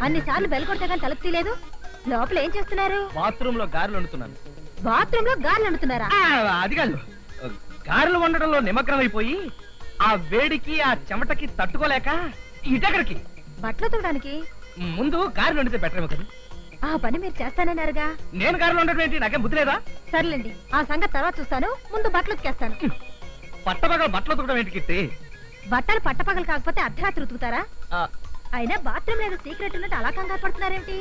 అన్నిసార్లు బెల్ కొడితే కానీ తలుపు తీయలేదు. లోపల ఏం చేస్తున్నారు? బాత్రూమ్ లో గారెలు వండుతున్నాను. బాత్రూమ్ లో గారెలు వండుతున్నారా? అది కాదు, గారెలు వండడంలో నిమగ్నం అయిపోయి ఆ వేడికి ఆ చెమటకి తట్టుకోలేక ఇటెక్కడికి బట్టలు తోడానికి ముందు గారెలు వండితే బెటర్ కదా. ఆ పని మీరు చేస్తానన్నారుగా. నేను గారెలు వండటం ఏంటి? నాకేం బుద్ధి లేదా? సర్లేండి, ఆ సంగతి తర్వాత చూస్తాను. ముందు బట్టలు ఉతికేస్తాను. పట్టపగలు బట్టలు ఉతకడం ఏంటి కీర్తి? బట్టలు పట్టపగలు కాకపోతే అర్ధరాత్రి ఉతుకుతారా? అయినా బాత్రూమ్ లేదు సీక్రెట్ ఉన్నట్టు అలా కంగారు పడుతున్నారేమిటి?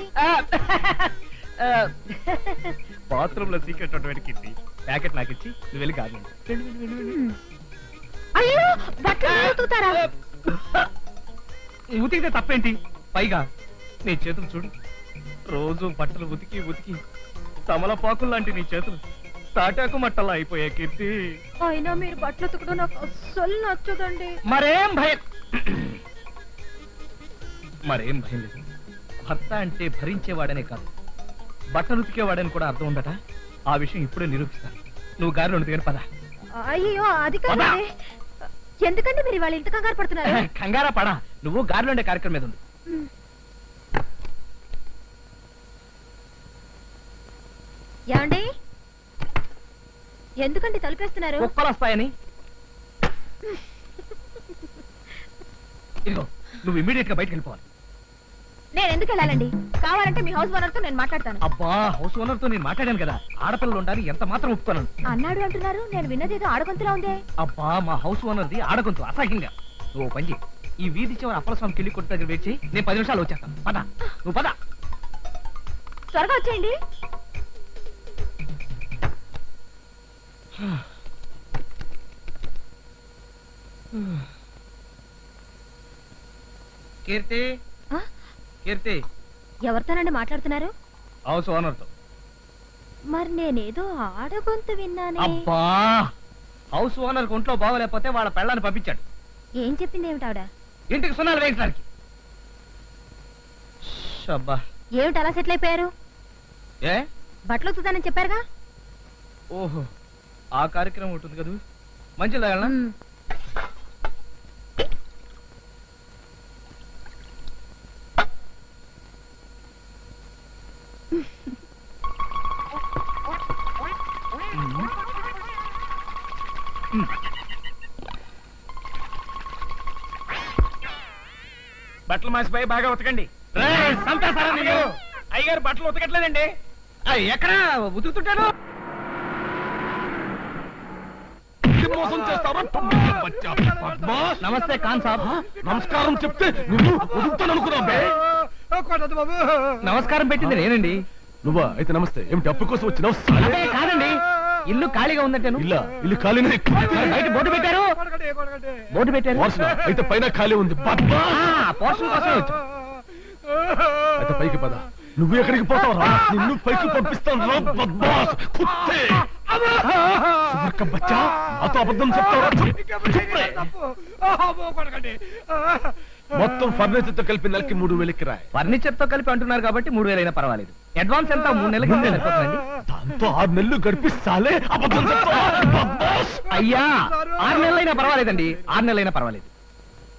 బాత్రూమ్ లో సీక్రెట్ ఉన్నటువంటి కీర్తి ప్యాకెట్ నాకు ఇచ్చి నువ్వు వెళ్ళి గారెలు అయ్యో, బట్టలు ఉతుకుతారా? ఉతికితే తప్పేంటి? పైగా నీ చేతులు చూడు, రోజు బట్టలు ఉతికి ఉతికి తమలపాకులు లాంటి నీ చేతులు తాటాకు మట్టలా అయిపోయాయి కీర్తి. అయినా మీరు బట్టలు ఉతకడం నాకు అస్సలు నచ్చదండి. మరేం భయం లేదు. భర్త అంటే భరించేవాడనే కాదు, బట్టలు ఉతికేవాడని కూడా అర్థం ఉందట. ఆ విషయం ఇప్పుడే నిరూపిస్తాను. నువ్వు గారెలు వండుతాను పద. అయ్యో, అది కాదండి. ఎందుకంటే మీరు వాళ్ళు ఇంత కంగారు పడుతున్నారు? కంగారా పడా, నువ్వు గారెలు వండే కార్యక్రమం మీద ఉంది. ఏమండి, ఎందుకండి తలుపేస్తున్నారు? కుక్కలు వస్తాయని. ఇదిగో, నువ్వు ఇమీడియట్ గా బయటకు వెళ్ళిపోవాలి. నేను ఎందుకు వెళ్ళాలండి? కావాలంటే మీ హౌస్ ఓనర్ తో నేను మాట్లాడతాను. అబ్బా, హౌస్ ఓనర్ తో నేను మాట్లాడాను కదా, ఆడపిల్లలు ఉండాలి ఎంత మాత్రం ఒప్పుకోను అన్నాడు అంటున్నారు. నేను విన్నదేదో ఆడగొంతులా ఉందే. అబ్బా, మా హౌస్ ఓనర్ది ఆడగొంతు అసహ్యంగా. నువ్వు పని చేయి, ఈ వీధి చివరి అప్పలస్వామి కిల్లి కొట్టు దగ్గర వెయిట్ చేయి. నేను 10 నిమిషాలు వచ్చేస్తాను. పద, నువ్వు పద. త్వరగా వచ్చేయండి. కీర్తి, కీర్తి. ఎవరితోనండి మాట్లాడుతున్నారు? హౌస్ ఓనర్ తో. మరి నేనేదో ఆడగొంతు విన్నానే. అబ్బా, హౌస్ ఓనర్ ఒంట్లో బాగోలేకపోతే వాళ్ళ పెళ్ళాన్ని పంపించాడు. ఏం చెప్పింది ఏమిటి ఆవిడ? ఇంటికి సున్నాలు వేయించడానికి. ఏమిటి అలా సెటిల్ అయిపోయారు? ఏ, బట్టలు ఉతుకుతానని చెప్పారుగా. ఓహో, ఆ కార్యక్రమం ఉంటుంది కదా. మంచిది తాగలనా? బట్టలు మాసిపోయి బాగా ఉతకండి. అయ్యగారు బట్టలు ఉతకట్లేదండి. ఎక్కడ ఉతుకుతుంటారు? నమస్తే ఖాన్ సాబ్. నమస్కారం చెప్తే నువ్వు ఉదుకుతాను అనుకున్నావే. నమస్కారం పెట్టింది నేనండి. నువ్వా? అయితే నమస్తే. ఏమిటి అప్పు కోసం వచ్చినావు? కాదండి, ఇల్లు ఖాళీగా ఉందంటే. ఇల్లు ఖాళీనే. బయట బోర్డు పెట్టారు. బోర్డు పెట్టారు. అయితే పైన ఖాళీ ఉంది. పోషణ కోసం వచ్చు. అయితే పైకి పద. నువ్వు ఎక్కడికి పోతావు రా? నిన్ను పైకి పంపిస్తాను రా బద్మాస్ కుత్తే. బచ్చా, నాతో అబద్ధం చెప్తావా? మొత్తం ఫర్నిచర్ తో కలిపి నెలకి 3000 కిరాయి. ఫర్నిచర్ తో కలిపి అంటున్నారు కాబట్టి 3000 అయినా పర్వాలేదు. అడ్వాన్స్ ఎంత? 3 నెలలకి సరిపోతుందండి. దాంతో 6 నెలలు గడిపిస్తాలే. అబద్ధం చెప్తావా? అయ్యా, 6 నెలలైనా పర్వాలేదండి. 6 నెలలైనా పర్వాలేదు.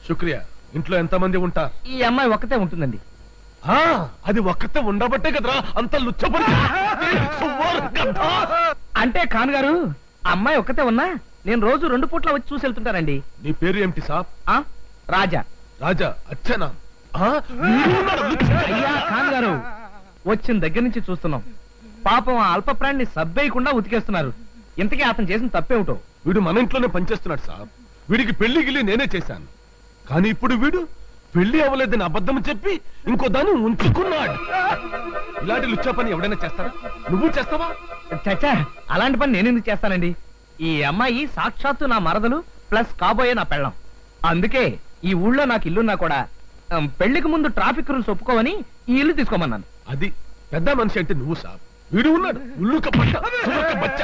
శుక్రియా. ఇంట్లో ఎంత మంది ఉంటారు? ఈ అమ్మాయి ఒక్కతే ఉంటుందండి. అది ఒక్కతే ఉండబట్టే కదరా అంత లుచ్చబడి. అంటే ఖాన్ గారు, అమ్మాయి ఒక్కతే ఉన్నా నేను రోజు 2 పూట్ల వచ్చి చూసి వెళ్తుంటానండి. నీ పేరు ఏమిటి సాబ్? రాజా. రాజా? అచ్చనా? అయ్యా ఖాన్ గారు, వచ్చిన దగ్గర నుంచి చూస్తున్నాం. పాపం ఆ అల్ప ప్రాణిని సబ్బేయకుండా ఉతికేస్తున్నారు. ఇంతకీ అతను చేసిన తప్పేమిటో? వీడు మన ఇంట్లోనే పనిచేస్తున్నాడు సాబ్. వీడికి పెళ్లి గిల్లి నేనే చేశాను. కానీ ఇప్పుడు వీడు పెళ్లి అవ్వలేదని అబద్ధం చెప్పి ఇంకో దాన్ని ఉంచుకున్నాడు. ఇలాంటి లుచ్చా పని ఎవడైనా చేస్తారా? నువ్వు చేస్తావా? చచ్చా, అలాంటి పని నేను ఎందుకు చేస్తానండి? ఈ అమ్మాయి సాక్షాత్తు నా మరదలు ప్లస్ కాబోయే నా పెళ్ళం. అందుకే ఈ ఊళ్ళో నాకు ఇల్లున్నా కూడా పెళ్లికి ముందు ట్రాఫిక్ రూల్స్ ఒప్పుకోవని ఈ ఇల్లు తీసుకోమన్నాను. అది పెద్ద మనిషి అంటే నువ్వు సాబ్. వీడు ఉన్నాడు ఉల్లుక బచ్చ.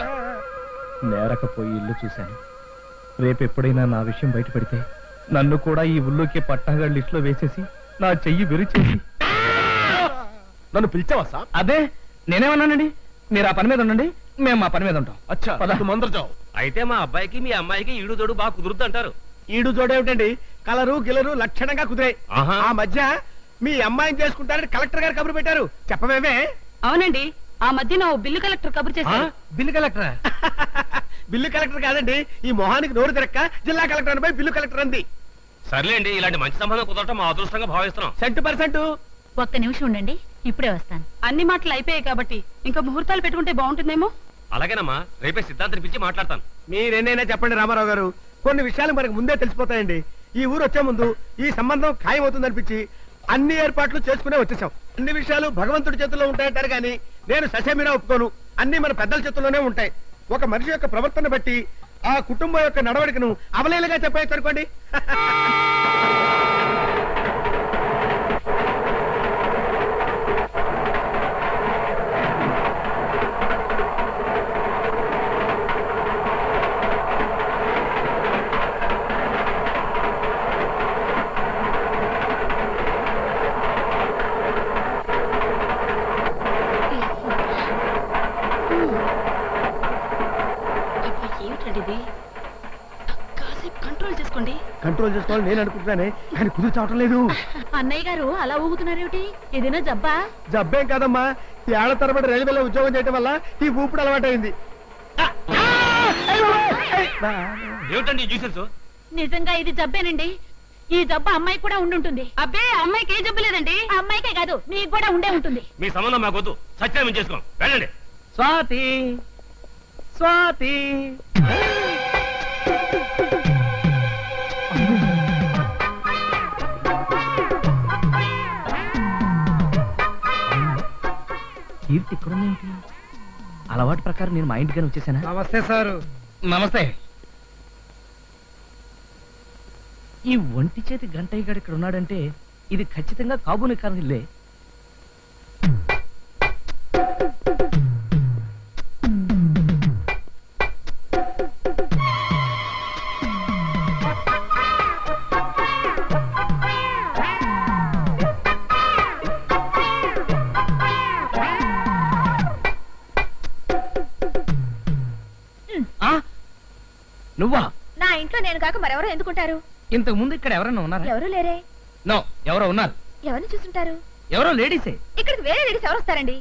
నేరకపోయి ఇల్లు చూశాను. రేపు ఎప్పుడైనా నా విషయం బయటపడితే నన్ను కూడా ఈ ఊళ్ళోకి పట్టాగా లిస్ట్ లో వేసేసి నా చెయ్యి విరిచేసి. నన్ను పిలిచావా సాబ్? అదే నేనేమన్నానండి. మీరు ఆ పని మీద ఉండండి, మేము మా పని మీద ఉంటాం. అచ్చా, మందరు చావు. అయితే మా అబ్బాయికి మీ అమ్మాయికి ఈడు జోడు బాగా కుదురుద్దు అంటారు. ఈడు జోడేమిటండి, కలరు గిలరు లక్షణంగా కుదిరాయి. ఆహా. ఆ మధ్య మీ అమ్మాయిని చేసుకుంటారని కలెక్టర్ గారు కబురు పెట్టారు, చెప్పవేమే? అవునండి, ఆ మధ్య నా బిల్లు కలెక్టర్ కబురు చేశారు. బిల్లు కలెక్టరా? బిల్లు కలెక్టర్ కాదండి, ఈ మొహానికి నోరు తిరక్క జిల్లా కలెక్టర్ అనిపై బిల్లు కలెక్టర్ అంది. సర్లేండి, ఇలాంటి మంచి సంబంధం కుదరటం మా అదృష్టంగా భావిస్తున్నాం. 100%. ఒక్క నిమిషం ఉండండి, ఇప్పుడే వస్తాను. అన్ని మాటలు అయిపోయాయి కాబట్టి ఇంకా ముహూర్తాలు పెట్టుకుంటే బాగుంటుందేమో. అలాగేనమ్మా, రేపే సిద్ధాంతం పిలిచి మాట్లాడతాను. మీరెన్నైనా చెప్పండి రామారావు గారు, కొన్ని విషయాలు మనకు ముందే తెలిసిపోతాయండి. ఈ ఊరు వచ్చే ముందు ఈ సంబంధం ఖాయమవుతుందనిపించి అన్ని ఏర్పాట్లు చేసుకునే వచ్చేసాం. అన్ని విషయాలు భగవంతుడి చేతుల్లో ఉంటాయంటారు కానీ నేను ససేమిరా ఒప్పుకోను. అన్ని మన పెద్దల చేతుల్లోనే ఉంటాయి. ఒక మనిషి యొక్క ప్రవర్తన బట్టి ఆ కుటుంబం యొక్క నడవడికను అవలేలుగా చెప్పేసి అనుకోండి. ఏమిటండి ఇది? కాసేపు కంట్రోల్ చేసుకోండి. కంట్రోల్ చేసుకోవాలని నేను అనుకుంటున్నానే, కానీ కుదురు చావటం లేదు. అన్నయ్య గారు అలా ఊగుతున్నారేమిటి? ఏదైనా జబ్బా? జబ్బేం కాదమ్మా, ఈ ఏళ్ల తరబడి రైల్వేలో ఉద్యోగం చేయడం వల్ల ఈ ఊపిడి అలవాటైంది. ఏమిటండి జ్యూసెస్? నిజంగా ఇది జబ్బేనండి. ఈ జబ్బు అమ్మాయి కూడా ఉండుంటుంది. అబ్బే, అమ్మాయికి ఏ జబ్బు లేదండి. ఆ అమ్మాయికే కాదు, మీకు కూడా ఉండే ఉంటుంది. మీ సంబంధం మాకొద్దు, సత్యాన్ని చేసుకోం. వెళ్ళండి. స్వాతి, స్వాతి. కీర్తి ఇక్కడుందేంటి? అలవాటు ప్రకారం నేను మా ఇంటికని వచ్చేసానా? నమస్తే సారు. నమస్తే. ఈ ఒంటి చేతి గంటయ్య గారు ఇక్కడ ఉన్నాడంటే ఇది ఖచ్చితంగా కాబోని కారణిల్లే. నువ్వా? నా ఇంట్లో నేను కాక మరెవరో ఎందుకుంటారు? ఇంతకు ముందు ఇక్కడ ఎవరన్నా ఉన్నారా? ఎవరు లేరే. నో, ఎవరో ఉన్నారు. ఎవరిని చూసుంటారు? ఎవరో లేడీసే. ఇక్కడికి వేరే లేడీస్ ఎవరు వస్తారండి?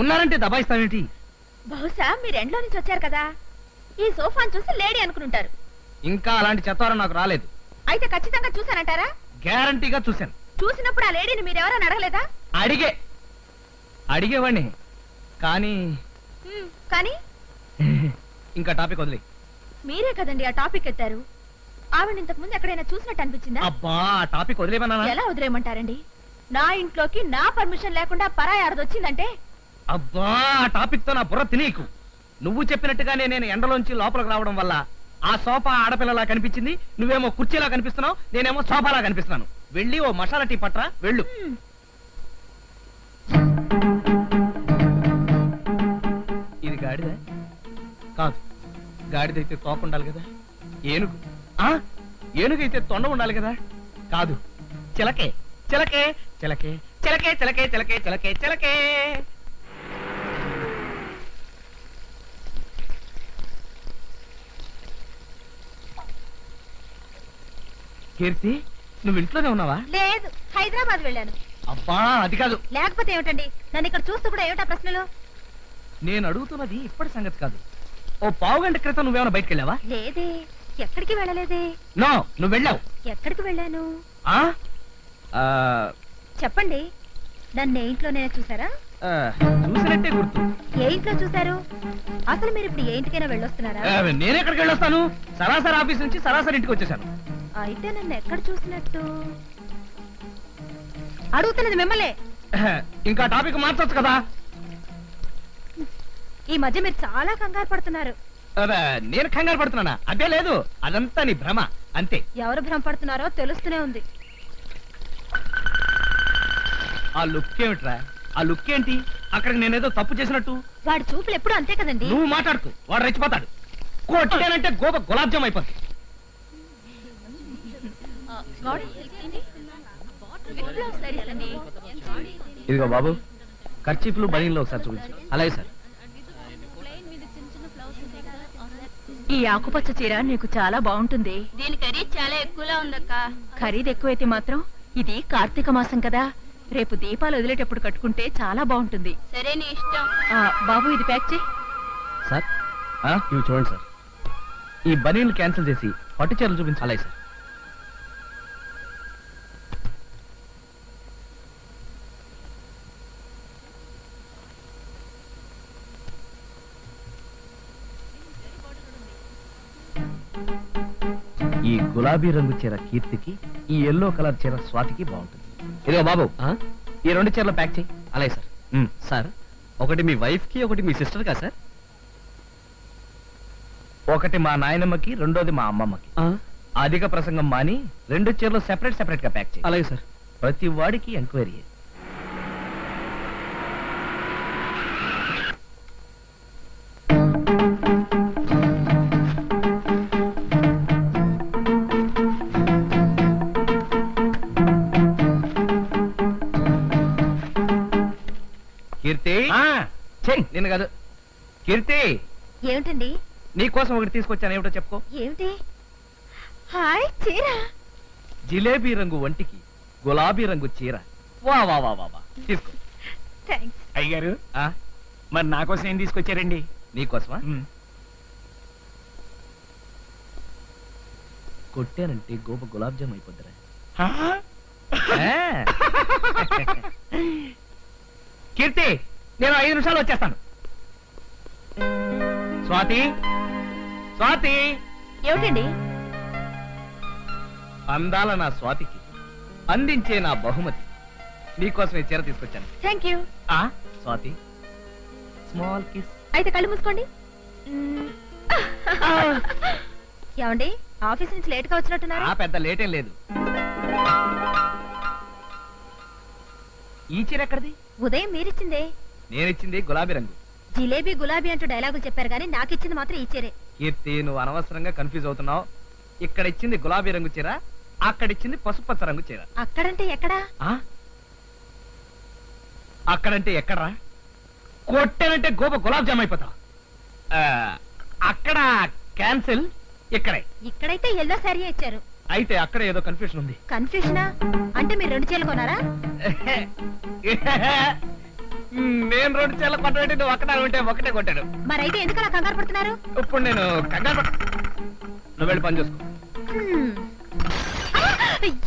ఉన్నారంటే దబాయిస్తావేంటి? బహుశా మీరు ఎండ్లో నుంచి వచ్చారు కదా, ఈ సోఫాను చూసి లేడీ అనుకుంటారు. ఇంకా అలాంటి చెత్తారం నాకు రాలేదు. అయితే ఖచ్చితంగా చూసానంటారా? గ్యారంటీగా చూశాను. చూసినప్పుడు ఆ లేడీని మీరెవరని అడగలేదా? అడిగేవాడిని కానీ కానీ ఇంకా టాపిక్ వదిలే. మీరే కదండి ఆ టాపిక్ ఎత్తారు. ఆవిడ ఇంతకు ముందు ఎక్కడైనా చూసినట్టు అనిపించిందా? అబ్బా, ఆ టాపిక్ వదిలేమన్నా? ఎలా వదిలేయమంటారండి? నా ఇంట్లోకి నా పర్మిషన్ లేకుండా పరాయి ఆడదొచ్చిందంటే. అబ్బా, ఆ టాపిక్ తో నా బుర్ర తినీకు. నువ్వు చెప్పినట్టుగానే నేను ఎండలోంచి లోపలికి రావడం వల్ల ఆ సోఫా ఆడపిల్లలా కనిపించింది. నువ్వేమో కుర్చీలా కనిపిస్తున్నావు, నేనేమో సోఫాలా కనిపిస్తున్నాను. వెళ్ళి ఓ మసాలా టీ పట్రా, వెళ్ళు. ఇది గాడిద కాదు. గాడిదైతే తోక ఉండాలి కదా. ఏనుగు ఏనుగైతే తొండ ఉండాలి కదా. కాదు, చిలకే చిలకే చిలకే చిలకే చిలకే చిలకే చిలకే చిలకే. కీర్తి, నువ్వు ఇంట్లోనే ఉన్నావా? లేదు, హైదరాబాద్ వెళ్ళాను. అబ్బా, అది కాదు. లేకపోతే ఏమిటండి? నన్ను ఇక్కడ చూస్తూ కూడా ఏమిటా ప్రశ్నలు? నేను అడుగుతున్నది ఇప్పటి సంగతి కాదు. ఓ పావుగంట క్రితం నువ్వేమైనా బయటకు వెళ్ళావా? లేదే, ఎక్కడికి వెళ్ళలేదే. నో, నువ్వు వెళ్ళావు. ఎక్కడికి వెళ్ళాను? ఆ చెప్పండి. నన్ను ఏ ఇంట్లోనే చూసారా? చూసినట్టే గుర్తు. ఏ ఇంట్లో చూసారు? అసలు మీరు ఇప్పుడు ఏ ఇంటికైనా వెళ్ళొస్తున్నారా? నేనెక్కడికి వెళ్ళొస్తాను? సరాసరి ఆఫీస్ నుంచి సరాసరి ఇంటికి వచ్చేసాను. అయితే నన్ను ఎక్కడ చూసినట్టు? అడుగుతున్నది మిమ్మల్ని. ఇంకా టాపిక్ మార్చొచ్చు కదా. ఈ మధ్య మీరు చాలా కంగారు పడుతున్నారు. నేను కంగారు పడుతున్నానా? అదే లేదు, అదంతా నీ భ్రమ అంతే. ఎవరు భ్రమ పడుతున్నారో తెలుస్తూనే ఉంది. ఆ లుక్ ఏమిట్రా? ఆ లుక్ ఏంటి? అక్కడికి నేనేదో తప్పు చేసినట్టు. వాడి చూపులు ఎప్పుడు అంతే కదండి. నువ్వు మాట్లాడుతూ వాడు రెచ్చిపోతాడు. కొట్టానంటే గోప గులాబ్ జామ్ అయిపోతుంది. ఇదిగో బాబు, కర్చీఫ్లు బనీన్లో ఒకసారి చూపించు. అలాగే సార్. ఈ ఆకుపచ్చ చీర నీకు చాలా బాగుంటుంది. దీని ఖరీదు చాలా ఎక్కువలా ఉందక్క. ఖరీదు ఎక్కువైతే మాత్రం ఇది కార్తీక మాసం కదా, రేపు దీపాలు వదిలేటప్పుడు కట్టుకుంటే చాలా బాగుంటుంది. సరే నీ ఇష్టం. బాబు ఇది ప్యాక్ చేయి. సార్ ఇవి చూడండి సార్. ఈ బనీలు క్యాన్సిల్ చేసి పట్టు చీరలు చూపించాలి. అలాగే సార్. ఈ గులాబీ రంగు చీర కీర్తికి, ఈ ఎల్లో కలర్ చీర స్వాతికి బాగుంటుంది. ఇదిగో బాబు, ఈ 2 చీరలు ప్యాక్ చేయి. అలాగే సార్. సార్, ఒకటి మీ వైఫ్ కి, ఒకటి మీ సిస్టర్ కా సార్? ఒకటి మా నాయనమ్మకి, రెండోది మా అమ్మమ్మకి. అధిక ప్రసంగం మాని 2 చీరలు సెపరేట్ గా ప్యాక్ చేయి. అలాగే సార్. ప్రతి వాడికి ఎంక్వైరీ. కీర్తి, నిన్ను కాదు. కీర్తి, ఏమిటండి? నీకోసం ఒకటి తీసుకొచ్చాను. ఏమిటో చెప్పుకో. ఏమిటి? హాయ్, చీర. జిలేబీ రంగు వంటికి గులాబీ రంగు చీర. వా వా వా వా వా. తీసుకో. థాంక్స్. అయ్యగారు, మరి నా కోసం ఏం తీసుకొచ్చారండి? నీకోసమా? కొట్టానంటే గోప గులాబ్ జామ్ అయిపోద్దిరా. కీర్తి, నేను 5 నిమిషాలు వచ్చేస్తాను. స్వాతి, స్వాతి. ఏమిటండి? అందాల నా స్వాతికి అందించే నా బహుమతి. నీకోసం ఈ చీర తీసుకొచ్చాను. Thank you. Swathi, small kiss. అయితే కళ్ళు మూసుకోండి. ఏమండి, ఆఫీస్ నుంచి లేట్ గా వచ్చినట్టున్నారా? పెద్ద లేటేం లేదు. ఈ చీర ఎక్కడిది? ఉదయం మీరిచ్చిందే. నేనిచ్చింది గులాబీ రంగు. జిలేబీ గులాబీ అంటూ డైలాగులు చెప్పారు కానీ నాకిచ్చింది మాత్రం ఈ చీరే. కీర్తి, నువ్వు అనవసరంగా కన్ఫ్యూజ్ అవుతున్నావు. ఇక్కడ ఇచ్చింది గులాబీ రంగు చీర, అక్కడిచ్చింది పసుపచ్చ రంగు చీర. అక్కడంటే ఎక్కడా? అక్కడంటే ఎక్కడరా? కొట్టానంటే గోప గులాబ్ జామ్ అయిపోతా. అక్కడ క్యాన్సిల్, ఇక్కడే. ఇక్కడైతే ఎల్లో శారీ ఇచ్చారు. అయితే అక్కడ ఏదో కన్ఫ్యూషన్ ఉంది. కన్ఫ్యూషనా? అంటే మీరు 2 చీరలు కొన్నారా? నేను 2 చీరలు కొట్టబెట్టి నువ్వు అక్కడ ఉంటే ఒకటే కొట్టాడు. మరైతే ఎందుకు అలా కంగారు పడుతున్నారు? ఇప్పుడు నేను కంగారు నువ్వు వెళ్ళి పని చూసుకో.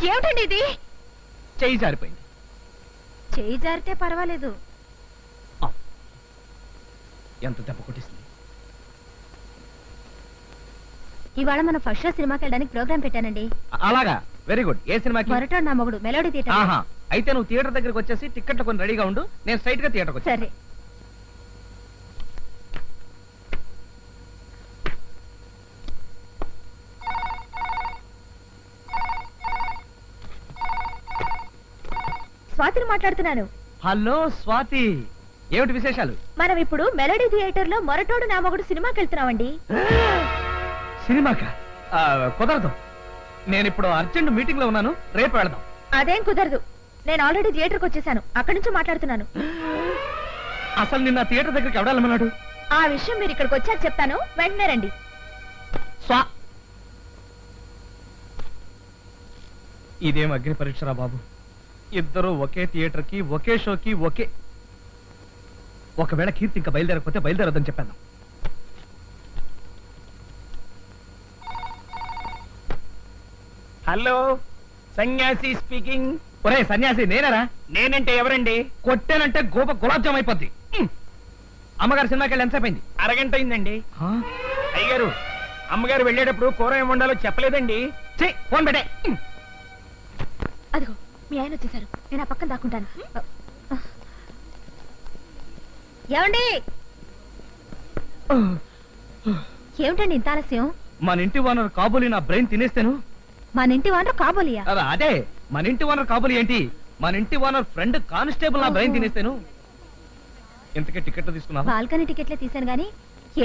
ఏమిటండి ఇది? చెయ్యి జారిపోయింది. చెయ్యి జారితే పర్వాలేదు. ఎంత దెబ్బ కొట్టిస్తుంది. ఇవాళ మనం ఫస్ట్ షో సినిమాకి వెళ్ళడానికి ప్రోగ్రామ్ పెట్టానండి. అలాగా, వెరీ గుడ్. ఏ సినిమాకి? మొరటోడు నా మొగుడు, మెలోడీ థియేటర్. అయితే నువ్వు థియేటర్ దగ్గరికి వచ్చేసి టికెట్లు కొని రెడీగా ఉండు. నేను స్ట్రైట్ గా థియేటర్కి వచ్చా. సరే. స్వాతిని మాట్లాడుతున్నాను. హలో స్వాతి, ఏమిటి విశేషాలు? మనం ఇప్పుడు మెలోడీ థియేటర్ లో మొరటోడు నా మొగుడు సినిమాకి వెళ్తున్నామండి. సినిమాకా? కుదరదు. నేను ఇప్పుడు అర్జెంట్ మీటింగ్ లో ఉన్నాను. రేపు వెళదాం. అదేం కుదరదు. నేను ఆల్రెడీ థియేటర్కి వచ్చేసాను. అక్కడి నుంచి మాట్లాడుతున్నాను. అసలు నిన్న థియేటర్ దగ్గరికి ఎవడాలమన్నాడు? ఆ విషయం మీరు ఇక్కడికి వచ్చాక చెప్తాను. వెంటనే రండి. ఇదేం అగ్ని పరీక్షరా బాబు. ఇద్దరు ఒకే థియేటర్ కి, ఒకే షోకి, ఒకవేళ కీర్తి ఇంకా బయలుదేరకపోతే బయలుదేరదని చెప్పాను. హలో, సన్యాసి స్పీకింగ్. ఒరే సన్యాసి, నేనేరా? నేనంటే ఎవరండి? కొట్టానంటే గోప గులాబ్ జామ్ అయిపోద్ది. అమ్మగారు సినిమాకి వెళ్ళి ఎంతసేపు అయింది? అరగంట అయిందండి. అయ్యగారు, అమ్మగారు వెళ్ళేటప్పుడు కూర ఏం వండాలో చెప్పలేదండి. ఫోన్ పెట్టే. అదిగో మీ ఆయన వచ్చేసారు. నేను ఆ పక్కన దాక్కుంటాను. ఏమండి? ఏమిటండి ఇంత ఆలస్యం? మన ఇంటి ఓనర్ కాబోలి నా బ్రెయిన్ తినేస్తాను. మన ఇంటి ఓనర్ కాబోలియా? అదే, మన ఇంటి ఓనర్ కాబోలి ఏంటి, మన ఇంటి ఓనర్ ఫ్రెండ్ కానిస్టేబుల్ నా బ్రెయిన్ తినేస్తాను. ఇంతకే టికెట్లు తీసుకున్నా? బాల్కనీ టికెట్లే తీశాను గానీ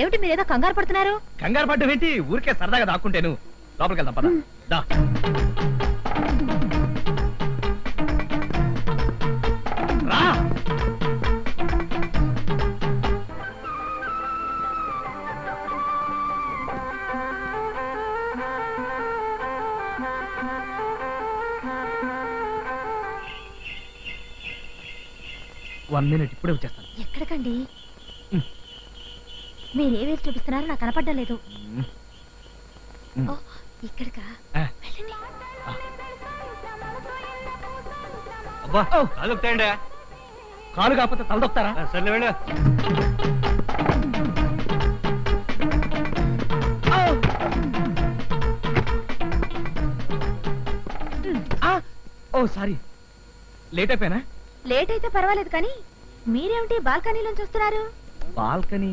ఏమిటి మీరేదో కంగారు పడుతున్నారు? కంగారు పడ్డం ఏంటి? ఊరికే సరదాగా దాక్కుంటేను. లోపలికి వెళ్దాం పద. దా. రా. 1 minute ఇప్పుడే వచ్చేస్తాను. ఎక్కడికండి? మీరే వేసి చూపిస్తున్నారో నాకు కనపడడం లేదు. ఓ, ఇక్కడికా? వెళ్ళండి. అబ్బా కాలుతాయండి. కాలు కాకపోతే తలదొక్తారా? సర్లే వెళ్ళు. ఓ సారీ, లేట్ అయిపోయినా? లేట్ అయితే పర్వాలేదు కానీ మీరేమిటి బాల్కనీలోంచి వస్తున్నారు? బాల్కనీ?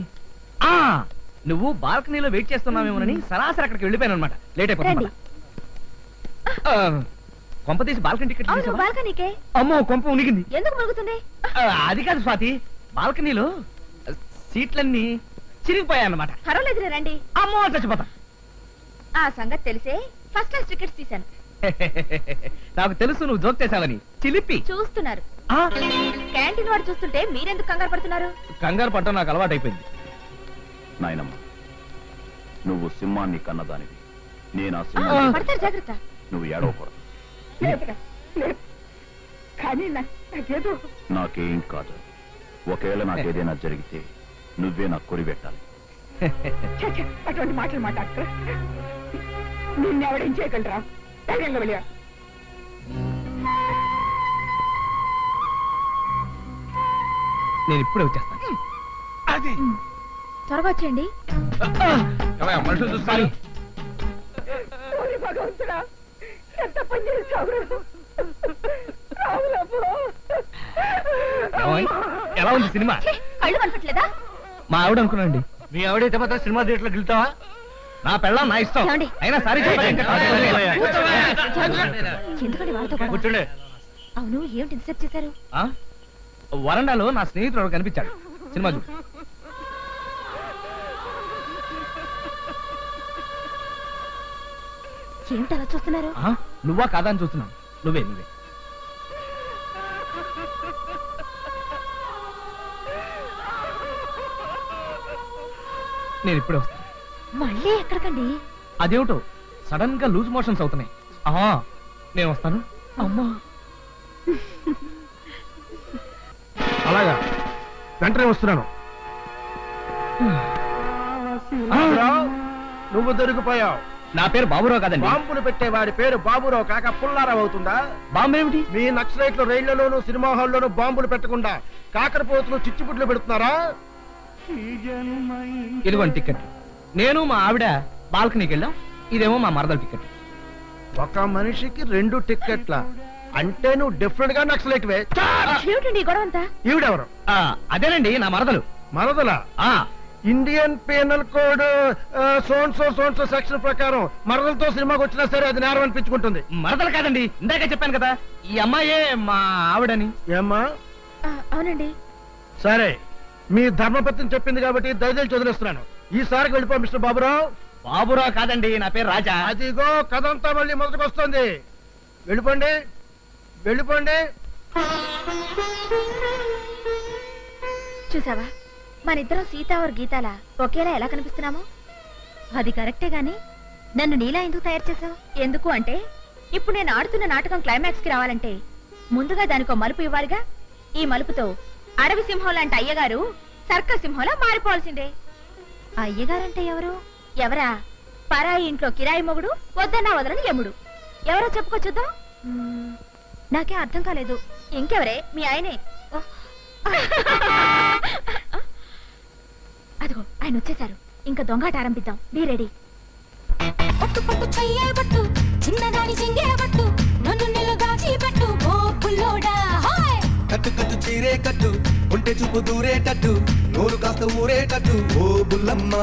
నువ్వు బాల్కనీలో వెయిట్ చేస్తున్నావేమోనని సరాసరి అక్కడికి వెళ్ళిపోయాను అనమాట. లేట్ అయిపోయింది. కొంప తీసి బాల్కనీ టికెట్ అవును, తీసావా? బాల్కనీకే. అమ్మో, కొంప ఉనిగింది. ఎందుకు మురుగుతుంది? అది కాదు స్వాతి, బాల్కనీలో సీట్లన్నీ చిరిగిపోయాయన్నమాట. పర్వాలేదులే, రండి. అమ్మో, చచ్చిపోతా. ఆ సంగతి తెలిసే ఫస్ట్ క్లాస్ టికెట్స్ తీశాను. నాకు తెలుసు నువ్వు జోక్ చేసావని. చిలిపి చూస్తున్నారు. క్యాంటీన్ వాడు చూస్తుంటే మీరెందుకు కంగారు పడుతున్నారు? కంగారు పట్టడం నాకు అలవాటు అయిపోయింది. నాయనమ్మ, నువ్వు సింహాన్ని కన్నదానివి, నేను ఆ సింహాన్ని. పడతారు, జాగ్రత్త. నువ్వు ఏడవకూడదు. నాకేం కాదు. ఒకవేళ నాకేదైనా జరిగితే నువ్వే నాకు కొరిపెట్టాలి. అటువంటి మాటలు మాట్లాడతారు. నిన్నెవడేం చేయగలరా? ధైర్యంగా వెళ్ళా. నేను ఇప్పుడే వచ్చేస్తాను. అది త్వరగా వచ్చేయండి. మనుషులు చూస్తాను. భగవంతుడా, ఎంత పని చేశావు? ఎలా ఉంది సినిమా? కళ్ళు కనపట్లేదా? మా ఆవిడ అనుకున్నాండి. మీ ఆవిడైతే మాత్రం సినిమా థియేటర్లో వెళ్తావా? నా పెళ్ళం నా ఇష్టం. ఏమండి? అయినా సారీ ఎందుకండి వాళ్ళతో గొడవ? కూర్చోండి. అవును, ఏమిటి ఇంతసేపు చేశారు? వరండాలో నా స్నేహితుడు కనిపించాడు. సినిమా చూడు. ఏమిటి అలా చూస్తున్నారు? నువ్వా కాదా అని చూస్తున్నాను. నువ్వే నువ్వే. నేను ఇప్పుడే వస్తాను. మళ్ళీ ఎక్కడికండి? అదేమిటో సడన్ గా లూజ్ మోషన్స్ అవుతున్నాయి. నేను వస్తాను. అమ్మా, అలాగా, వెంటనే వస్తున్నాను. నువ్వు దొరికిపోయావు. నా పేరు బాబురావు కాదండి. బాంబులు పెట్టే వాడి పేరు బాబురావు కాక పుల్లారావు అవుతుందా? బాంబు ఏమిటి? మీ నక్సలైట్లు రైళ్లలోనూ సినిమా హాల్లోనూ బాంబులు పెట్టకుండా కాకరపోతులు చిచ్చుబుడ్లు పెడుతున్నారా? ఇదిగోండి టికెట్. నేను మా ఆవిడ బాల్కనీకి వెళ్ళాం. ఇదేమో మా మరదల టికెట్. ఒక మనిషికి 2 టిక్కెట్ల అంటే నువ్వు డిఫరెంట్ గా నక్సలైట్వే. ఏమిటండి ఈ గొడవ అంతా? ఈవిడెవరు? అదేనండి నా మరదలు. మరదలా? ఇండియన్ పీనల్ కోడ్ సోన్సో సెక్షన్ ప్రకారం మరదలతో సినిమాకి వచ్చినా సరే అది నేరం అనిపించుకుంటుంది. మరదలు కాదండి, ఇందాకే చెప్పాను కదా ఈ అమ్మాయే మా ఆవిడని. ఏమ్మా? అవునండి. సరే, మీ ధర్మపత్ని చెప్పింది కాబట్టి దయచేసి వదిలేస్తున్నాను. ఈసారికి వెళ్ళిపో మిస్టర్ బాబురావు. బాబురావు కాదండి, నా పేరు రాజా. అదిగో కథంతా మళ్ళీ మొదటికి వస్తుంది. వెళ్ళిపోండి, వెళ్ళిపోండి. చూసావా, మన ఇద్దరం సీతావర్ గీతాల ఒకేలా ఎలా కనిపిస్తున్నాము? అది కరెక్టే గాని నన్ను నీలా ఎందుకు తయారు చేసావు? ఎందుకు అంటే ఇప్పుడు నేను ఆడుతున్న నాటకం క్లైమాక్స్ కి రావాలంటే ముందుగా దానికో మలుపు ఇవ్వాలిగా. ఈ మలుపుతో అడవి సింహం లాంటి అయ్యగారు సర్కస్ సింహంలా మారిపోవాల్సిందే. అయ్యగారంటే ఎవరు? ఎవరా? పరాయి ఇంట్లో కిరాయి మొగుడు, వద్దన్నా వదలని యముడు. ఎవరో చెప్పుకో చూద్దాం. నాకే అర్థం కాలేదు. ఇంకెవరే? మీ ఆయనే. అదిగో ఆయన వచ్చేసారు. ఇంకా దొంగాట ఆరంభిద్దాం. Be ready. పట్టు పట్టు చెయ్యబట్టు, చిన్నదాని చింగేబట్టు, నన్ను నిలుగాచి పెట్టు ఓ పుల్లోడా. హాయ్ కట్టు కట్టు చీరే కట్టు, ఉంటే చూపు దూరేటట్టు, నోరు కాస్త ఊరేటట్టు ఓ బుల్లమ్మ.